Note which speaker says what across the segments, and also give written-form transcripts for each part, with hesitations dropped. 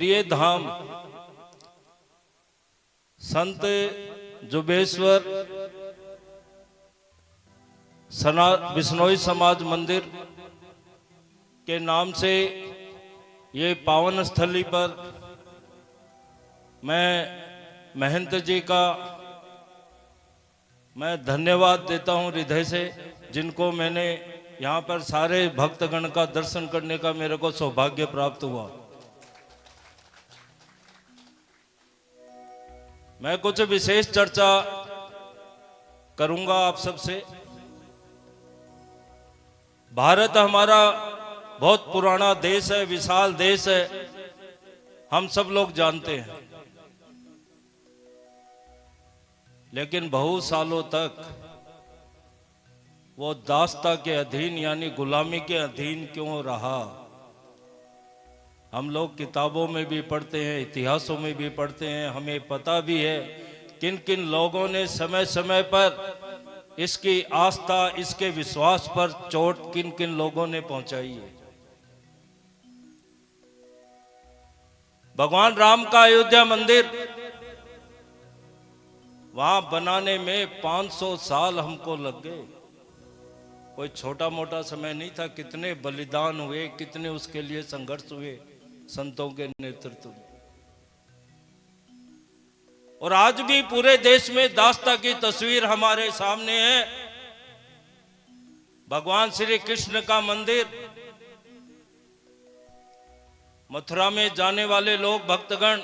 Speaker 1: प्रिय धाम संत जुबेश्वर बिश्नोई समाज मंदिर के नाम से ये पावन स्थली पर मैं महंत जी का मैं धन्यवाद देता हूं हृदय से, जिनको मैंने यहाँ पर सारे भक्तगण का दर्शन करने का मेरे को सौभाग्य प्राप्त हुआ। मैं कुछ विशेष चर्चा करूंगा आप सबसे। भारत हमारा बहुत पुराना देश है, विशाल देश है, हम सब लोग जानते हैं। लेकिन बहुत सालों तक वो दास्ता के अधीन यानी गुलामी के अधीन क्यों रहा? हम लोग किताबों में भी पढ़ते हैं, इतिहासों में भी पढ़ते हैं, हमें पता भी है किन किन लोगों ने समय समय पर इसकी आस्था, इसके विश्वास पर चोट किन किन लोगों ने पहुंचाई है। भगवान राम का अयोध्या मंदिर वहां बनाने में 500 साल हमको लग गए। कोई छोटा मोटा समय नहीं था। कितने बलिदान हुए, कितने उसके लिए संघर्ष हुए संतों के नेतृत्व में। और आज भी पूरे देश में दास्ता की तस्वीर हमारे सामने है। भगवान श्री कृष्ण का मंदिर, मथुरा में जाने वाले लोग भक्तगण,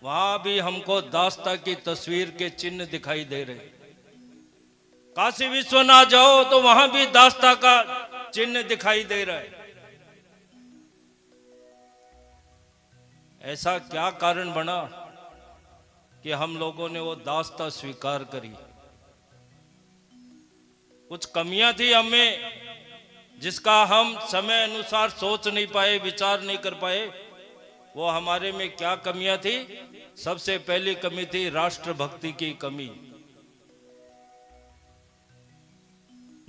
Speaker 1: वहां भी हमको दास्ता की तस्वीर के चिन्ह दिखाई दे रहे। काशी विश्वनाथ जाओ तो वहां भी दास्ता का चिन्ह दिखाई दे रहा है। ऐसा क्या कारण बना कि हम लोगों ने वो दास्ता स्वीकार करी? कुछ कमियां थी हमें, जिसका हम समय अनुसार सोच नहीं पाए, विचार नहीं कर पाए। वो हमारे में क्या कमियां थी? सबसे पहली कमी थी राष्ट्रभक्ति की कमी।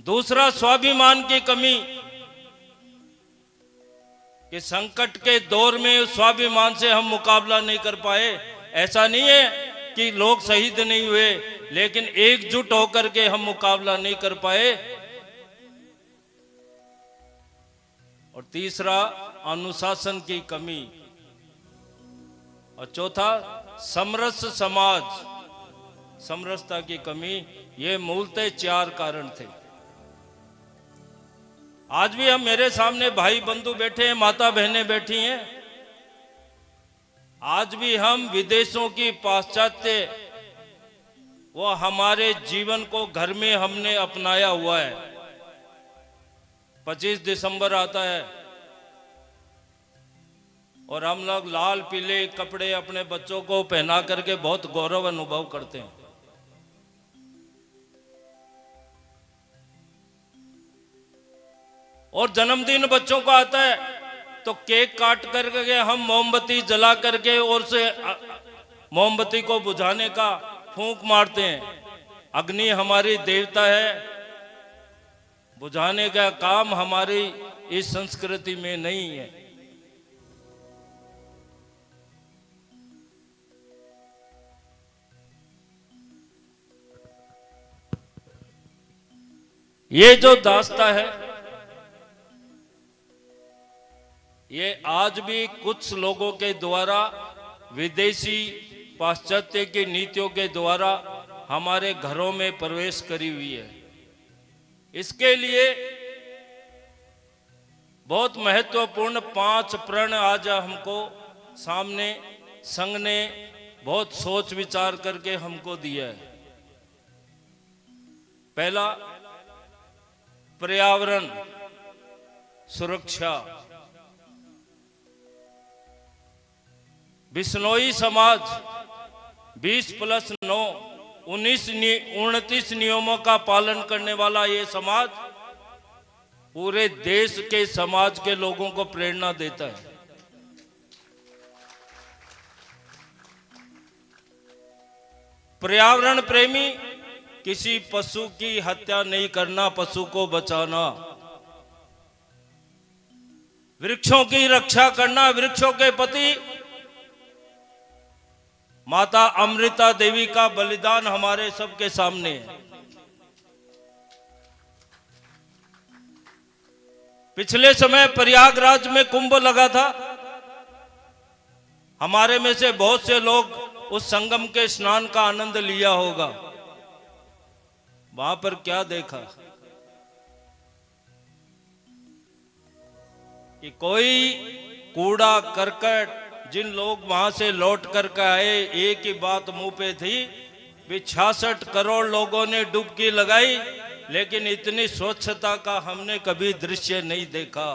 Speaker 1: दूसरा, स्वाभिमान की कमी, कि संकट के दौर में स्वाभिमान से हम मुकाबला नहीं कर पाए। ऐसा नहीं है कि लोग शहीद नहीं हुए, लेकिन एकजुट होकर के हम मुकाबला नहीं कर पाए। और तीसरा, अनुशासन की कमी। और चौथा, समरस समाज, समरसता की कमी। ये मूलतः 4 कारण थे। आज भी हम, मेरे सामने भाई बंधु बैठे हैं, माता बहनें बैठी हैं। आज भी हम विदेशों की पाश्चात्य वो हमारे जीवन को घर में हमने अपनाया हुआ है। 25 दिसंबर आता है और हम लोग लाल पीले कपड़े अपने बच्चों को पहना करके बहुत गौरव अनुभव करते हैं। और जन्मदिन बच्चों का आता है तो केक काट करके हम मोमबत्ती जला करके और से मोमबत्ती को बुझाने का फूंक मारते हैं। अग्नि हमारी देवता है, बुझाने का काम हमारी इस संस्कृति में नहीं है। ये जो दास्ता है, ये आज भी कुछ लोगों के द्वारा, विदेशी पाश्चात्य की नीतियों के द्वारा हमारे घरों में प्रवेश करी हुई है। इसके लिए बहुत महत्वपूर्ण 5 प्रण आज हमको सामने संघ ने बहुत सोच विचार करके हमको दिया है। पहला, पर्यावरण सुरक्षा। बिश्नोई समाज 20+9 29 नियमों का पालन करने वाला ये समाज पूरे देश के समाज के लोगों को प्रेरणा देता है। पर्यावरण प्रेमी, किसी पशु की हत्या नहीं करना, पशु को बचाना। वृक्षों की रक्षा करना, वृक्षों के प्रति माता अमृता देवी का बलिदान हमारे सबके सामने है। पिछले समय प्रयागराज में कुंभ लगा था। हमारे में से बहुत से लोग उस संगम के स्नान का आनंद लिया होगा। वहां पर क्या देखा कि कोई कूड़ा करकट, जिन लोग वहां से लौट कर के आए, एक ही बात मुंह पे थी कि 66 करोड़ लोगों ने डुबकी लगाई, लेकिन इतनी स्वच्छता का हमने कभी दृश्य नहीं देखा।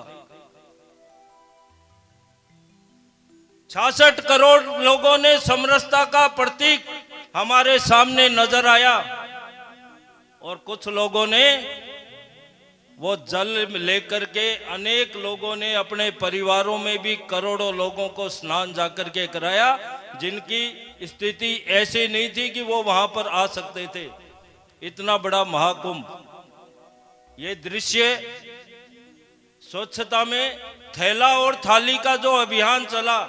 Speaker 1: 66 करोड़ लोगों ने समरसता का प्रतीक हमारे सामने नजर आया, और कुछ लोगों ने वो जल लेकर के, अनेक लोगों ने अपने परिवारों में भी करोड़ों लोगों को स्नान जाकर के कराया, जिनकी स्थिति ऐसी नहीं थी कि वो वहां पर आ सकते थे। इतना बड़ा महाकुंभ, ये दृश्य स्वच्छता में थैला और थाली का जो अभियान चला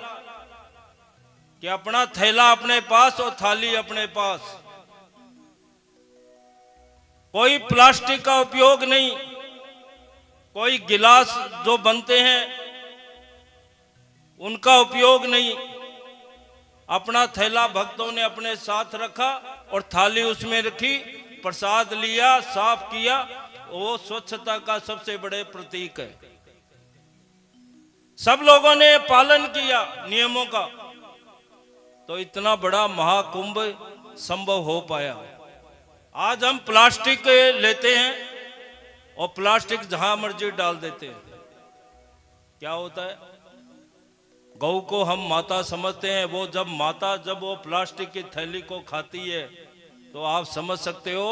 Speaker 1: कि अपना थैला अपने पास और थाली अपने पास, कोई प्लास्टिक का उपयोग नहीं, कोई गिलास जो बनते हैं उनका उपयोग नहीं। अपना थैला भक्तों ने अपने साथ रखा और थाली उसमें रखी, प्रसाद लिया, साफ किया। वो स्वच्छता का सबसे बड़े प्रतीक है। सब लोगों ने पालन किया नियमों का, तो इतना बड़ा महाकुंभ संभव हो पाया। आज हम प्लास्टिक लेते हैं और प्लास्टिक जहां मर्जी डाल देते हैं। क्या होता है? गौ को हम माता समझते हैं। वो जब वो प्लास्टिक की थैली को खाती है, तो आप समझ सकते हो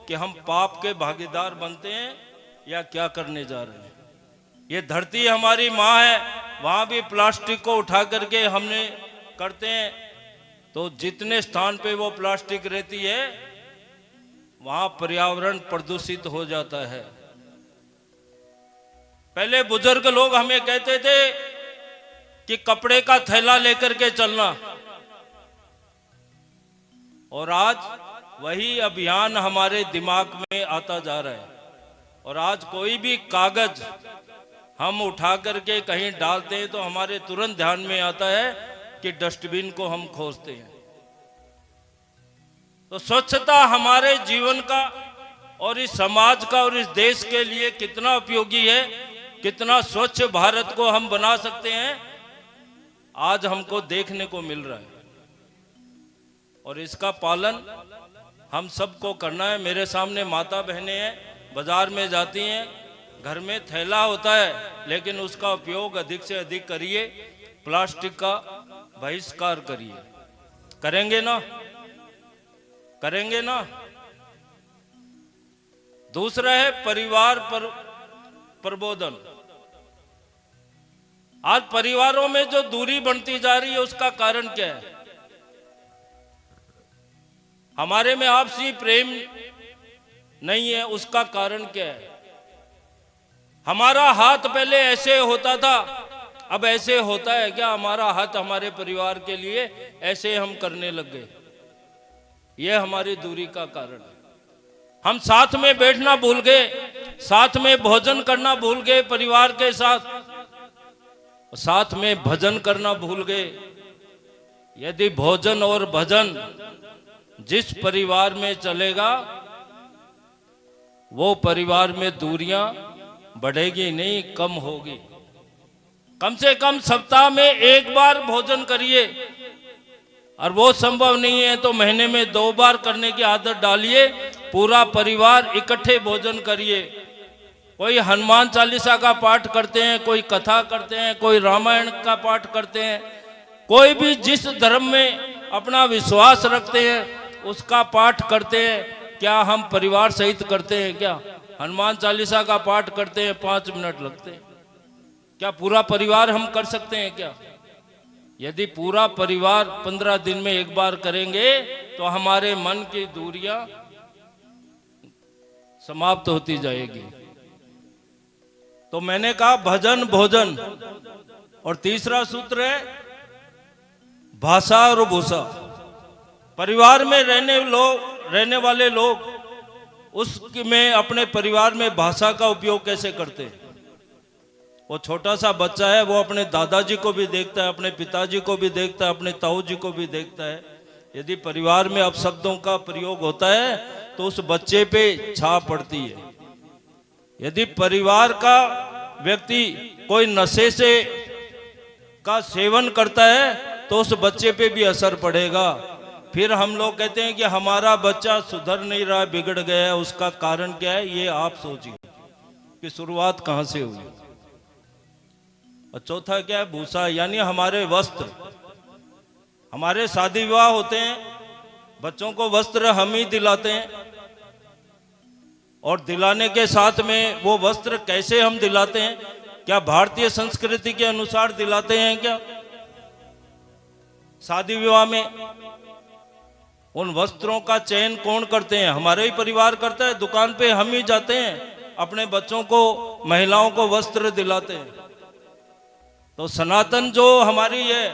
Speaker 1: कि हम पाप के भागीदार बनते हैं या क्या करने जा रहे हैं। ये धरती हमारी माँ है, वहां भी प्लास्टिक को उठा करके हमने करते हैं, तो जितने स्थान पे वो प्लास्टिक रहती है वहां पर्यावरण प्रदूषित हो जाता है। पहले बुजुर्ग लोग हमें कहते थे कि कपड़े का थैला लेकर के चलना, और आज वही अभियान हमारे दिमाग में आता जा रहा है। और आज कोई भी कागज हम उठा करके कहीं डालते हैं तो हमारे तुरंत ध्यान में आता है कि डस्टबिन को हम खोजते हैं। तो स्वच्छता हमारे जीवन का और इस समाज का और इस देश के लिए कितना उपयोगी है, कितना स्वच्छ भारत को हम बना सकते हैं, आज हमको देखने को मिल रहा है। और इसका पालन हम सबको करना है। मेरे सामने माता बहनें हैं, बाजार में जाती हैं, घर में थैला होता है, लेकिन उसका उपयोग अधिक से अधिक करिए। प्लास्टिक का बहिष्कार करिए। करेंगे ना? करेंगे ना? दूसरा है परिवार पर प्रबोधन। आज परिवारों में जो दूरी बढ़ती जा रही है, उसका कारण क्या है? हमारे में आपसी प्रेम नहीं है, उसका कारण क्या है? हमारा हाथ पहले ऐसे होता था, अब ऐसे होता है क्या? हमारा हाथ हमारे परिवार के लिए ऐसे हम करने लग गए। यह हमारी दूरी का कारण है। हम साथ में बैठना भूल गए, साथ में भोजन करना भूल गए परिवार के साथ, साथ में भजन करना भूल गए। यदि भोजन और भजन जिस परिवार में चलेगा, वो परिवार में दूरियां बढ़ेगी नहीं, कम होगी। कम से कम सप्ताह में एक बार भोजन करिए, और वो संभव नहीं है तो महीने में 2 बार करने की आदत डालिए। पूरा परिवार इकट्ठे भोजन करिए। कोई हनुमान चालीसा का पाठ करते हैं, कोई कथा करते हैं, कोई रामायण का पाठ करते हैं, कोई भी जिस धर्म में अपना विश्वास रखते हैं उसका पाठ करते हैं। क्या हम परिवार सहित करते हैं? क्या हनुमान चालीसा का पाठ करते हैं, 5 मिनट लगते हैं। क्या पूरा परिवार हम कर सकते हैं क्या? यदि पूरा परिवार 15 दिन में एक बार करेंगे तो हमारे मन की दूरियां समाप्त होती जाएगी। तो मैंने कहा भजन भोजन, और तीसरा सूत्र है भाषा और भूषा। परिवार में रहने वाले लोग उसमें अपने परिवार में भाषा का उपयोग कैसे करते हैं। वो छोटा सा बच्चा है, वो अपने दादाजी को भी देखता है, अपने पिताजी को भी देखता है, अपने ताऊ जी को भी देखता है। यदि परिवार में अपशब्दों का प्रयोग होता है तो उस बच्चे पे छाप पड़ती है। यदि परिवार का व्यक्ति कोई नशे से का सेवन करता है तो उस बच्चे पे भी असर पड़ेगा। फिर हम लोग कहते हैं कि हमारा बच्चा सुधर नहीं रहा, बिगड़ गया है। उसका कारण क्या है, ये आप सोचिए कि शुरुआत कहां से हुई। और चौथा क्या है, भूसा, यानी हमारे वस्त्र। हमारे शादी विवाह होते हैं, बच्चों को वस्त्र हम ही दिलाते हैं, और दिलाने के साथ में वो वस्त्र कैसे हम दिलाते हैं, क्या भारतीय संस्कृति के अनुसार दिलाते हैं क्या? शादी विवाह में उन वस्त्रों का चयन कौन करते हैं? हमारे ही परिवार करता है। दुकान पे हम ही जाते हैं, अपने बच्चों को, महिलाओं को वस्त्र दिलाते हैं। तो सनातन जो हमारी है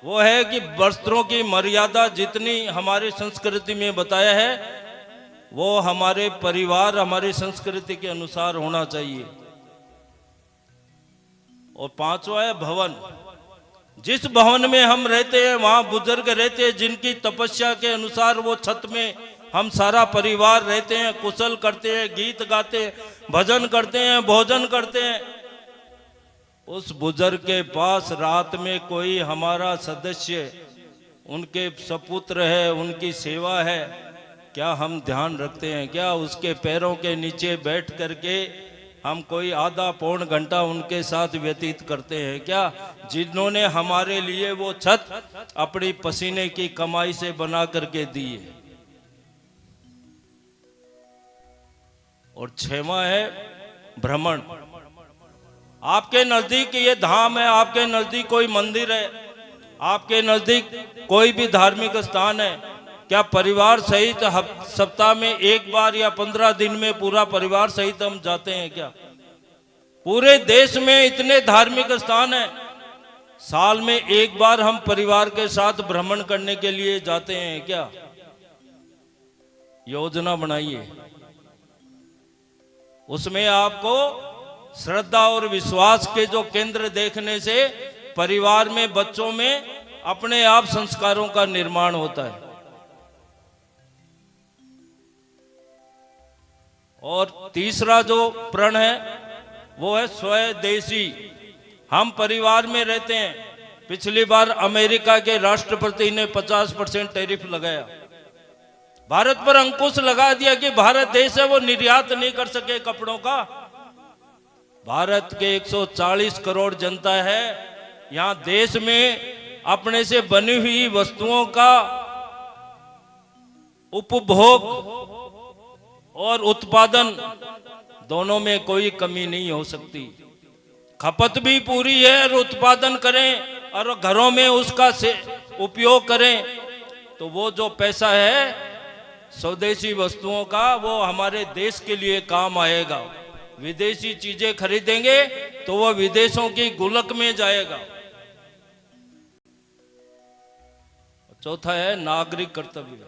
Speaker 1: वो है कि वस्त्रों की मर्यादा जितनी हमारी संस्कृति में बताया है वो हमारे परिवार, हमारी संस्कृति के अनुसार होना चाहिए। और पांचवा है भवन। जिस भवन में हम रहते हैं वहां बुजुर्ग रहते हैं, जिनकी तपस्या के अनुसार वो छत में हम सारा परिवार रहते हैं, कुशल करते हैं, गीत गाते हैं, भजन करते हैं, भोजन करते हैं। उस बुजुर्ग के पास रात में कोई हमारा सदस्य, उनके सपुत्र है, उनकी सेवा है, क्या हम ध्यान रखते हैं क्या? उसके पैरों के नीचे बैठ करके हम कोई आधा पौन घंटा उनके साथ व्यतीत करते हैं क्या? जिन्होंने हमारे लिए वो छत अपनी पसीने की कमाई से बना करके दी है। और छठवां है भ्रमण। आपके नजदीक ये धाम है, आपके नजदीक कोई मंदिर है, आपके नजदीक कोई भी धार्मिक स्थान है, क्या परिवार सहित सप्ताह में एक बार या 15 दिन में पूरा परिवार सहित हम जाते हैं क्या? पूरे देश में इतने धार्मिक स्थान हैं, साल में एक बार हम परिवार के साथ भ्रमण करने के लिए जाते हैं क्या? योजना बनाइए, उसमें आपको श्रद्धा और विश्वास के जो केंद्र देखने से परिवार में, बच्चों में अपने आप संस्कारों का निर्माण होता है। और तीसरा जो प्रण है वो है स्वदेशी। हम परिवार में रहते हैं। पिछली बार अमेरिका के राष्ट्रपति ने 50% टैरिफ लगाया, भारत पर अंकुश लगा दिया कि भारत देश है वो निर्यात नहीं कर सके कपड़ों का। भारत के 140 करोड़ जनता है, यहां देश में अपने से बनी हुई वस्तुओं का उपभोग और उत्पादन दोनों में कोई कमी नहीं हो सकती। खपत भी पूरी है और उत्पादन करें और घरों में उसका से उपयोग करें, तो वो जो पैसा है स्वदेशी वस्तुओं का वो हमारे देश के लिए काम आएगा। विदेशी चीजें खरीदेंगे तो वो विदेशों की गुलक में जाएगा। चौथा है नागरिक कर्तव्य।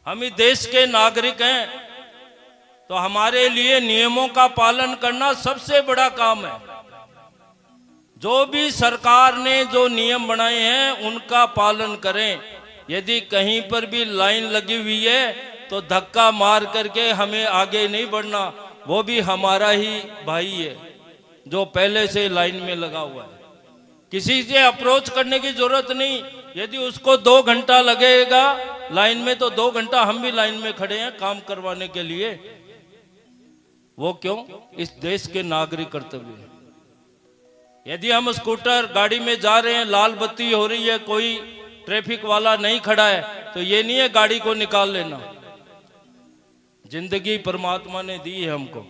Speaker 1: हम ही देश के नागरिक हैं, तो हमारे लिए नियमों का पालन करना सबसे बड़ा काम है। जो भी सरकार ने जो नियम बनाए हैं उनका पालन करें। यदि कहीं पर भी लाइन लगी हुई है तो धक्का मार करके हमें आगे नहीं बढ़ना। वो भी हमारा ही भाई है जो पहले से लाइन में लगा हुआ है। किसी से अप्रोच करने की जरूरत नहीं। यदि उसको 2 घंटा लगेगा लाइन में तो 2 घंटा हम भी लाइन में खड़े हैं काम करवाने के लिए। वो क्यों? इस देश के नागरिक कर्तव्य है। यदि हम स्कूटर गाड़ी में जा रहे हैं, लाल बत्ती हो रही है, कोई ट्रैफिक वाला नहीं खड़ा है, तो ये नहीं है गाड़ी को निकाल लेना। जिंदगी परमात्मा ने दी है हमको,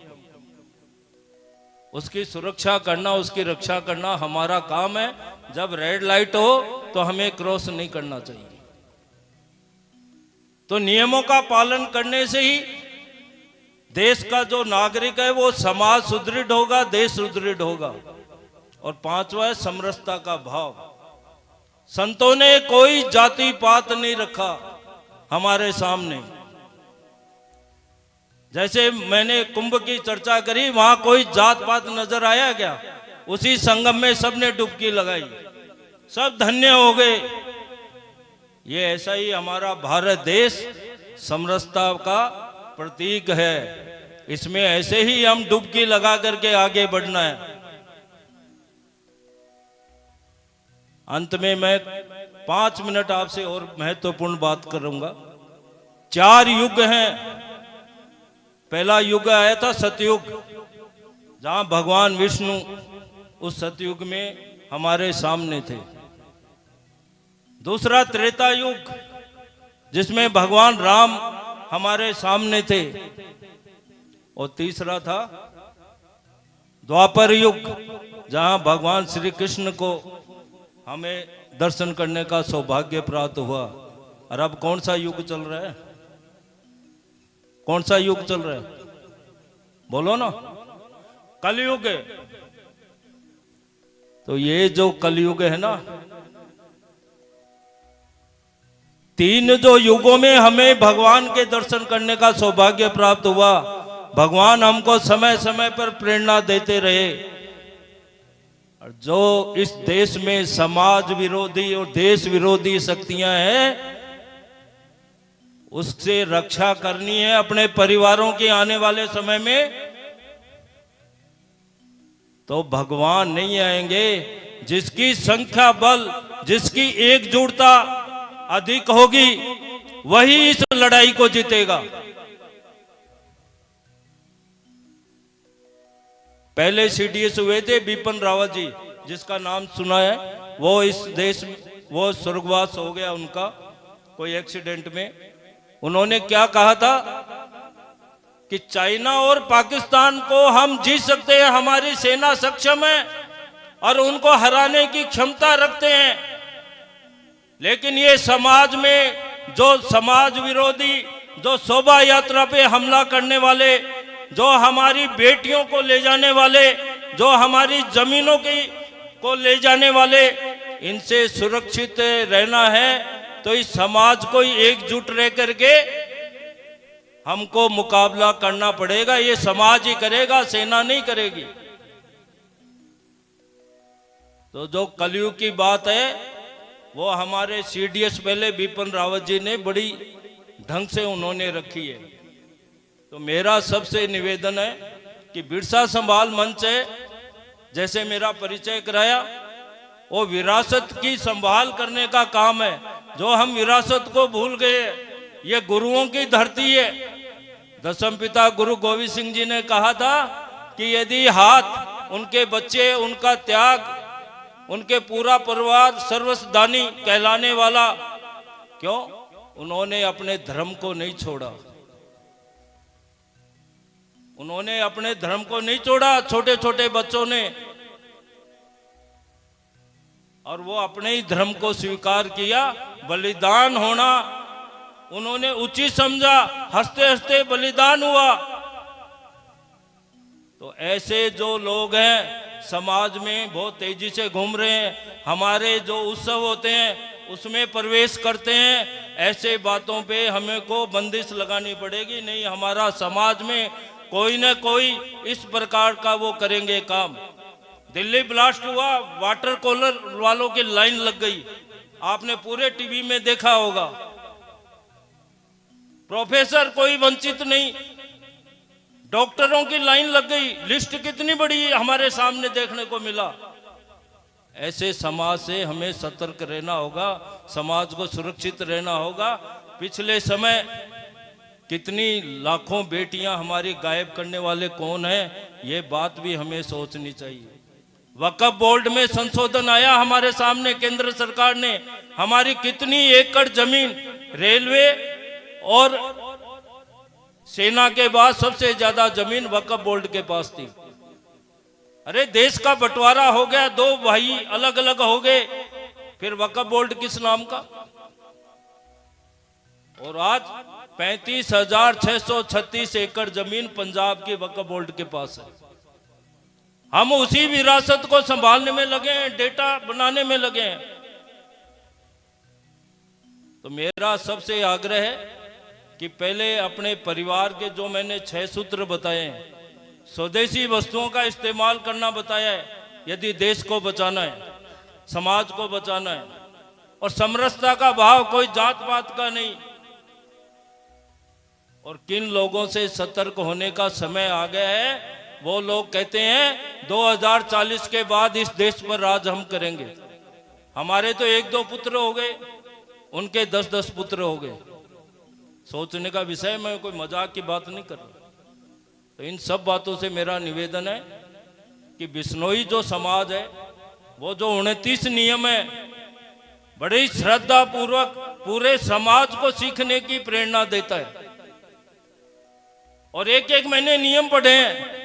Speaker 1: उसकी सुरक्षा करना, उसकी रक्षा करना हमारा काम है। जब रेड लाइट हो तो हमें क्रॉस नहीं करना चाहिए। तो नियमों का पालन करने से ही देश का जो नागरिक है वो समाज सुदृढ़ होगा, देश सुदृढ़ होगा। और 5वां है समरसता का भाव। संतों ने कोई जाति पात नहीं रखा हमारे सामने। जैसे मैंने कुंभ की चर्चा करी, वहां कोई जात पात नजर आया क्या? उसी संगम में सबने डुबकी लगाई, सब धन्य हो गए। ये ऐसा ही हमारा भारत देश समरसता का प्रतीक है। इसमें ऐसे ही हम डुबकी लगा करके आगे बढ़ना है। अंत में मैं 5 मिनट आपसे और महत्वपूर्ण बात करूंगा। 4 युग हैं। पहला युग आया था सतयुग, जहां भगवान विष्णु उस सतयुग में हमारे सामने थे। दूसरा त्रेता युग, जिसमें भगवान राम हमारे सामने थे। और तीसरा था द्वापर युग, जहां भगवान श्री कृष्ण को हमें दर्शन करने का सौभाग्य प्राप्त हुआ। और अब कौन सा युग चल रहा है? कौन सा युग चल रहा है? बोलो ना। कलयुग है। तो ये जो कलयुग है ना, 3 जो युगों में हमें भगवान के दर्शन करने का सौभाग्य प्राप्त हुआ। भगवान हमको समय समय पर प्रेरणा देते रहे। और जो इस देश में समाज विरोधी और देश विरोधी शक्तियां हैं, उससे रक्षा करनी है अपने परिवारों की आने वाले समय में। तो भगवान नहीं आएंगे। जिसकी संख्या बल, जिसकी एकजुटता अधिक होगी, वही इस लड़ाई को जीतेगा। पहले सीडीएस हुए थे बिपिन रावत जी, जिसका नाम सुना है। वो इस देश में, वो स्वर्गवास हो गया उनका कोई एक्सीडेंट में। उन्होंने क्या कहा था कि चाइना और पाकिस्तान को हम जीत सकते हैं, हमारी सेना सक्षम है और उनको हराने की क्षमता रखते हैं। लेकिन ये समाज में जो समाज विरोधी, जो शोभा यात्रा पे हमला करने वाले, जो हमारी बेटियों को ले जाने वाले, जो हमारी जमीनों को ले जाने वाले, इनसे सुरक्षित रहना है तो इस समाज को एकजुट रह करके हमको मुकाबला करना पड़ेगा। ये समाज ही करेगा, सेना नहीं करेगी। तो जो कलयुग की बात है, वो हमारे सीडीएस पहले बिपिन रावत जी ने बड़ी ढंग से उन्होंने रखी है। तो मेरा सबसे निवेदन है कि बिरसा संभाल मंच है, जैसे मेरा परिचय कराया, वो विरासत की संभाल करने का काम है। जो हम विरासत को भूल गए, ये गुरुओं की धरती है। दसम पिता गुरु गोविंद सिंह जी ने कहा था कि यदि हाथ, उनके बच्चे, उनका त्याग, उनके पूरा परिवार सर्वस्वदानी कहलाने वाला, क्यों? उन्होंने अपने धर्म को नहीं छोड़ा। उन्होंने अपने धर्म को नहीं छोड़ा, छोटे छोटे बच्चों ने, और वो अपने ही धर्म को स्वीकार किया। बलिदान होना उन्होंने उचित समझा, हंसते हंसते बलिदान हुआ। तो ऐसे जो लोग हैं समाज में बहुत तेजी से घूम रहे हैं, हमारे जो उत्सव होते हैं उसमें प्रवेश करते हैं, ऐसे बातों पे हमें को बंदिश लगानी पड़ेगी। नहीं, हमारा समाज में कोई न कोई इस प्रकार का वो करेंगे काम। दिल्ली ब्लास्ट हुआ, वाटर कूलर वालों की लाइन लग गई, आपने पूरे टीवी में देखा होगा। प्रोफेसर कोई वंचित नहीं, डॉक्टरों की लाइन लग गई। लिस्ट कितनी बड़ी हमारे सामने देखने को मिला। ऐसे समाज से हमें सतर्क रहना होगा, समाज को सुरक्षित रहना होगा। पिछले समय कितनी लाखों बेटियां हमारी गायब करने वाले कौन हैं, ये बात भी हमें सोचनी चाहिए। वक्फ बोर्ड में संशोधन आया हमारे सामने, केंद्र सरकार ने हमारी कितनी एकड़ जमीन रेलवे और सेना के बाद सबसे ज्यादा जमीन वक्फ बोर्ड के पास थी। अरे देश का बंटवारा हो गया, 2 भाई अलग अलग हो गए, फिर वक्फ बोर्ड किस नाम का? और आज 35,636 एकड़ जमीन पंजाब के वक्फ बोर्ड के पास है। हम उसी विरासत को संभालने में लगे हैं, डेटा बनाने में लगे हैं। तो मेरा सबसे आग्रह है कि पहले अपने परिवार के जो मैंने 6 सूत्र बताए हैं, स्वदेशी वस्तुओं का इस्तेमाल करना बताया है यदि देश को बचाना है, समाज को बचाना है, और समरसता का भाव कोई जात पात का नहीं। और किन लोगों से सतर्क होने का समय आ गया है, वो लोग कहते हैं 2040 के बाद इस देश पर राज हम करेंगे। हमारे तो 1-2 पुत्र हो गए, उनके 10-10 पुत्र हो गए। सोचने का विषय, मैं कोई मजाक की बात नहीं कर रहा। तो इन सब बातों से मेरा निवेदन है कि बिश्नोई जो समाज है, वो जो 29 नियम है, बड़ी श्रद्धा पूर्वक पूरे समाज को सीखने की प्रेरणा देता है। और एक मैंने नियम पढ़े हैं,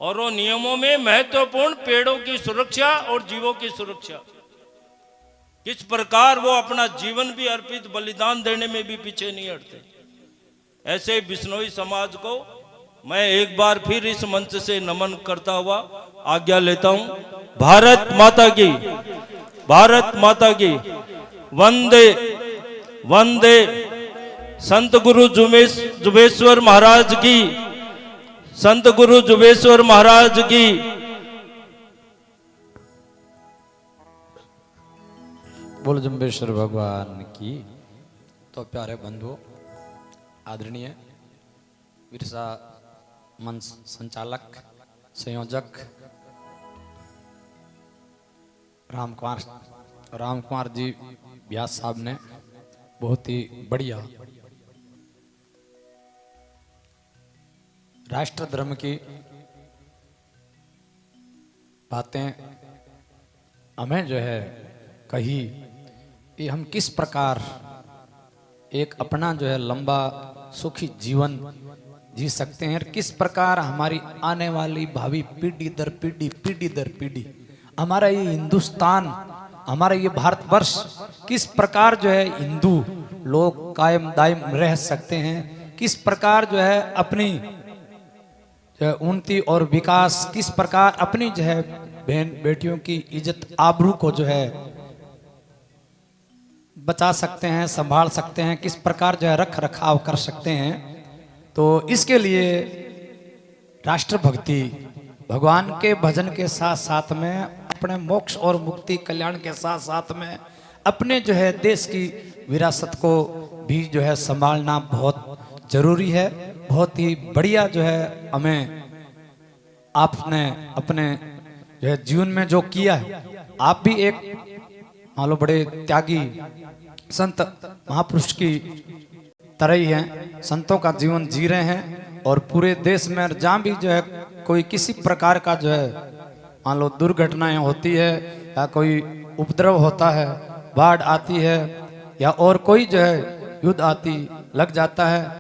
Speaker 1: और वो नियमों में महत्वपूर्ण पेड़ों की सुरक्षा और जीवों की सुरक्षा, किस प्रकार वो अपना जीवन भी अर्पित, बलिदान देने में भी पीछे नहीं हटते। ऐसे बिश्नोई समाज को मैं एक बार फिर इस मंच से नमन करता हुआ आज्ञा लेता हूं। भारत माता की, भारत माता की। वंदे वंदे। संत गुरु जुबेश्वर महाराज की, संत गुरु जुबेश्वर महाराज की।
Speaker 2: बोल जुम्बेश्वर भगवान की। तो प्यारे बंधुओं, आदरणीय विरसा मंच संचालक संयोजक राम कुमार जी व्यास साहब ने बहुत ही बढ़िया राष्ट्र धर्म की बातें हमें जो है कही कि हम किस प्रकार एक अपना जो है लंबा सुखी जीवन जी सकते हैं, और किस प्रकार हमारी आने वाली भावी पीढ़ी दर पीढ़ी हमारा ये हिंदुस्तान, हमारा ये भारतवर्ष किस प्रकार जो है हिंदू लोग कायम दायम रह सकते हैं, किस प्रकार जो है अपनी जो है उन्नति और विकास, किस प्रकार अपनी जो है बहन बेटियों की इज्जत आबरू को जो है बचा सकते हैं, संभाल सकते हैं, किस प्रकार जो है रख रखाव कर सकते हैं। तो इसके लिए राष्ट्रभक्ति, भगवान के भजन के साथ साथ में अपने मोक्ष और मुक्ति कल्याण के साथ साथ में अपने जो है देश की विरासत को भी जो है संभालना बहुत जरूरी है। बहुत ही बढ़िया जो है हमें आपने अपने जो है जीवन में जो किया है, आप भी एक मान लो बड़े त्यागी संत महापुरुष की तरह ही हैं, संतों का जीवन जी रहे हैं। और पूरे देश में जहाँ भी जो है कोई किसी प्रकार का जो है मान लो दुर्घटनाएं होती है, या कोई उपद्रव होता है, बाढ़ आती है, या और कोई जो है युद्ध आती लग जाता है,